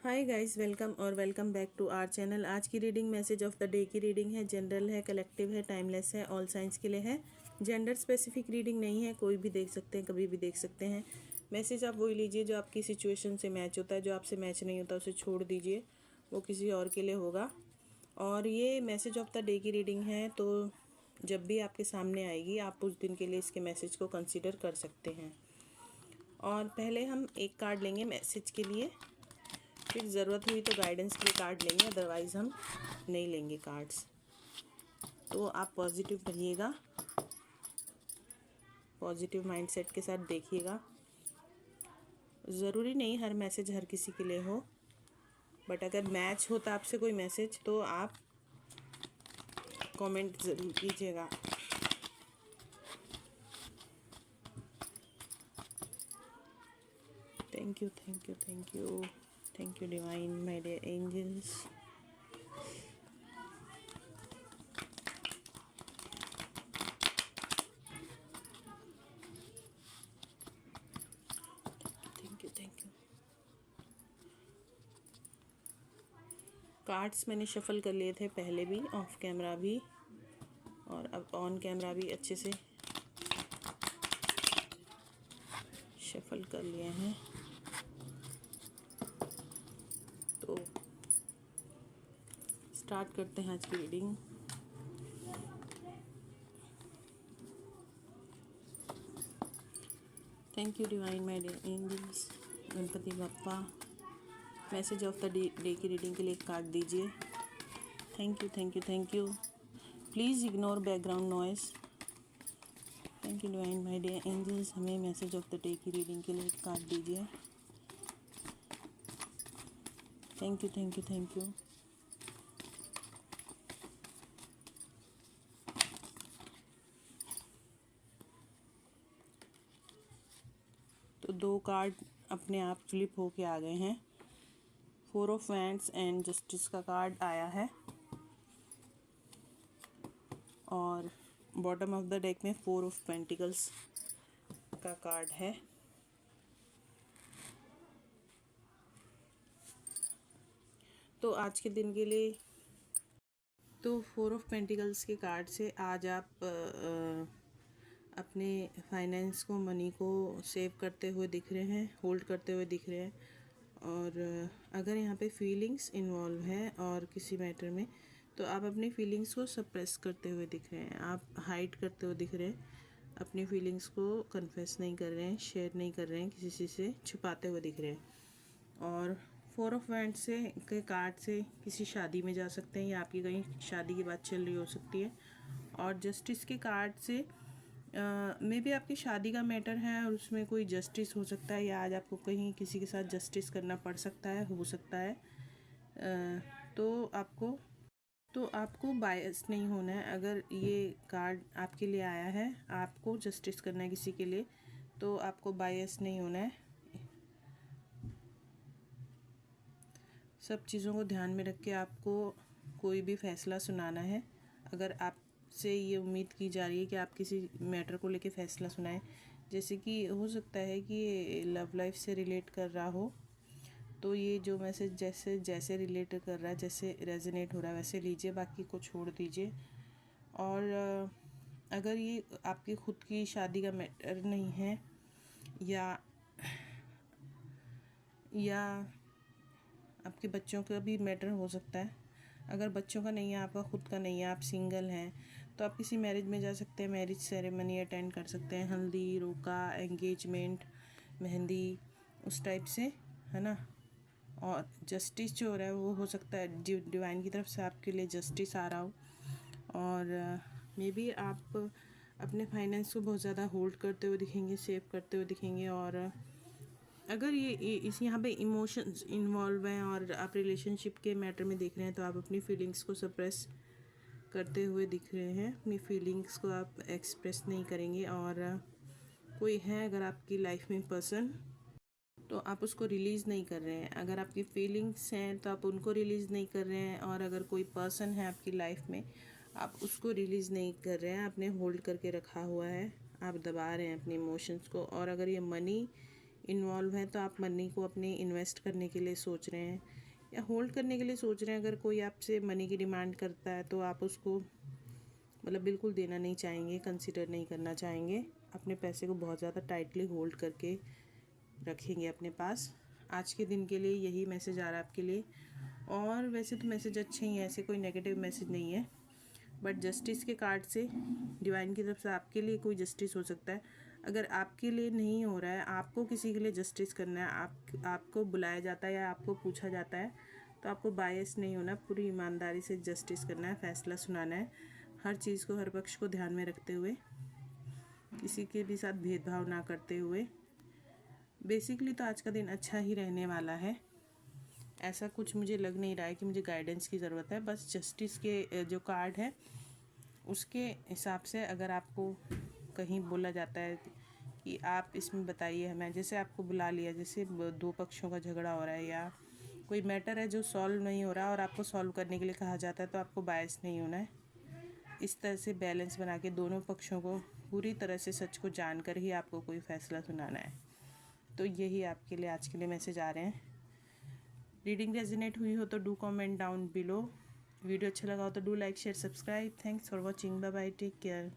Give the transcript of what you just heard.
हाय guys, welcome और welcome back to our channel. आज की reading message of the day की रीडिंग है। जनरल है, कलेक्टिव है, टाइमलेस है, ऑल साइंस के लिए है। जेंडर स्पेसिफिक रीडिंग नहीं है, कोई भी देख सकते हैं, कभी भी देख सकते हैं। मैसेज आप वही लीजिए जो आपकी सिचुएशन से मैच होता है। जो आपसे मैच नहीं होता उसे छोड़ दीजिए, वो किसी और के लिए होगा। और ये मैसेज ऑफ द डे की रीडिंग है, तो जब भी आपके सामने आएगी आप उस दिन के लिए इसके मैसेज को कंसिडर कर सकते हैं। और पहले हम एक कार्ड लेंगे मैसेज के लिए, फिर ज़रूरत हुई तो गाइडेंस के लिए कार्ड लेंगे, अदरवाइज़ हम नहीं लेंगे कार्ड्स। तो आप पॉजिटिव रहिएगा, पॉजिटिव माइंडसेट के साथ देखिएगा। ज़रूरी नहीं हर मैसेज हर किसी के लिए हो, बट अगर मैच होता आपसे कोई मैसेज तो आप कमेंट ज़रूर कीजिएगा। Thank you, thank you, thank you, thank you divine, my dear angels. Thank you, thank you. Cards मैंने शफल कर लिए थे पहले भी, ऑफ कैमरा भी, और अब ऑन कैमरा भी अच्छे से शफल कर लिए हैं। तो स्टार्ट करते हैं आज की reading. Thank you divine, my dear angels, Ganpati Bappa. Message of the day की रीडिंग के लिए एक कार्ड दीजिए। Thank you, thank you, thank you. Please ignore background noise. Thank you divine, my dear angels, हमें मैसेज ऑफ द डे की reading के लिए एक कार्ड दीजिए। Thank you, thank you, thank you. तो दो कार्ड अपने आप फ्लिप होके आ गए हैं। 4 ऑफ वैंड्स एंड जस्टिस का कार्ड आया है, और बॉटम ऑफ द डेक में 4 ऑफ पेंटिकल्स का कार्ड है। तो आज के दिन के लिए तो 4 ऑफ पेंटिकल्स के कार्ड से आज आप अपने फाइनेंस को, मनी को सेव करते हुए दिख रहे हैं, होल्ड करते हुए दिख रहे हैं। और अगर यहाँ पे फीलिंग्स इन्वॉल्व है और किसी मैटर में, तो आप अपनी फीलिंग्स को सप्रेस करते हुए दिख रहे हैं, आप हाइड करते हुए दिख रहे हैं, अपनी फीलिंग्स को कन्फेस नहीं कर रहे हैं, शेयर नहीं कर रहे हैं, किसी से छुपाते हुए दिख रहे हैं। और 4 ऑफ वैंड्स से के कार्ड से किसी शादी में जा सकते हैं, या आपकी कहीं शादी की बात चल रही हो सकती है। और जस्टिस के कार्ड से मे बी आपकी शादी का मैटर है और उसमें कोई जस्टिस हो सकता है, या आज आपको कहीं किसी के साथ जस्टिस करना पड़ सकता है, हो सकता है। तो आपको बायस नहीं होना है। अगर ये कार्ड आपके लिए आया है, आपको जस्टिस करना है किसी के लिए, तो आपको बायस नहीं होना है। सब चीज़ों को ध्यान में रख के आपको कोई भी फैसला सुनाना है। अगर आपसे ये उम्मीद की जा रही है कि आप किसी मैटर को लेके फैसला सुनाएं, जैसे कि हो सकता है कि ये लव लाइफ से रिलेट कर रहा हो, तो ये जो मैसेज जैसे जैसे रिलेट कर रहा है, जैसे रेजोनेट हो रहा है वैसे लीजिए, बाकी को छोड़ दीजिए। और अगर ये आपकी खुद की शादी का मैटर नहीं है, या आपके बच्चों का भी मैटर हो सकता है। अगर बच्चों का नहीं है, आपका खुद का नहीं है, आप सिंगल हैं, तो आप किसी मैरिज में जा सकते हैं, मैरिज सेरेमनी अटेंड कर सकते हैं, हल्दी, रोका, एंगेजमेंट, मेहंदी, उस टाइप से, है ना। और जस्टिस जो हो रहा है वो हो सकता है डिवाइन की तरफ से आपके लिए जस्टिस आ रहा हो। और मे बी आप अपने फाइनेंस को बहुत ज़्यादा होल्ड करते हुए दिखेंगे, सेव करते हुए दिखेंगे। और अगर ये इस यहाँ पे इमोशंस इन्वॉल्व हैं और आप रिलेशनशिप के मैटर में देख रहे हैं, तो आप अपनी फीलिंग्स को सप्रेस करते हुए दिख रहे हैं, अपनी फीलिंग्स को आप एक्सप्रेस नहीं करेंगे। और कोई है अगर आपकी लाइफ में पर्सन, तो आप उसको रिलीज़ नहीं कर रहे हैं। अगर आपकी फीलिंग्स हैं तो आप उनको रिलीज़ नहीं कर रहे हैं, और अगर कोई पर्सन है आपकी लाइफ में, आप उसको रिलीज़ नहीं कर रहे हैं, आपने होल्ड करके रखा हुआ है, आप दबा रहे हैं अपने इमोशंस को। और अगर ये मनी इन्वॉल्व हैं, तो आप मनी को अपने इन्वेस्ट करने के लिए सोच रहे हैं या होल्ड करने के लिए सोच रहे हैं। अगर कोई आपसे मनी की डिमांड करता है तो आप उसको मतलब बिल्कुल देना नहीं चाहेंगे, कंसिडर नहीं करना चाहेंगे। अपने पैसे को बहुत ज़्यादा टाइटली होल्ड करके रखेंगे अपने पास। आज के दिन के लिए यही मैसेज आ रहा है आपके लिए। और वैसे तो मैसेज अच्छे ही हैं, ऐसे कोई नेगेटिव मैसेज नहीं है, बट जस्टिस के कार्ड से डिवाइन की तरफ से आपके लिए कोई जस्टिस हो सकता है। अगर आपके लिए नहीं हो रहा है, आपको किसी के लिए जस्टिस करना है, आपको बुलाया जाता है या आपको पूछा जाता है, तो आपको बायस नहीं होना, पूरी ईमानदारी से जस्टिस करना है, फैसला सुनाना है, हर चीज़ को, हर पक्ष को ध्यान में रखते हुए, किसी के भी साथ भेदभाव ना करते हुए। बेसिकली तो आज का दिन अच्छा ही रहने वाला है। ऐसा कुछ मुझे लग नहीं रहा है कि मुझे गाइडेंस की ज़रूरत है। बस जस्टिस के जो कार्ड है उसके हिसाब से अगर आपको कहीं बोला जाता है कि आप इसमें बताइए हमें, जैसे आपको बुला लिया, जैसे दो पक्षों का झगड़ा हो रहा है या कोई मैटर है जो सॉल्व नहीं हो रहा और आपको सॉल्व करने के लिए कहा जाता है, तो आपको बायस नहीं होना है। इस तरह से बैलेंस बना के दोनों पक्षों को पूरी तरह से सच को जानकर ही आपको कोई फ़ैसला सुनाना है। तो यही आपके लिए आज के लिए मैसेज आ रहे हैं। रीडिंग रेजोनेट हुई हो तो do comment down below. Video अच्छा लगा हो तो do like share subscribe. Thanks for watching. Bye bye, take care.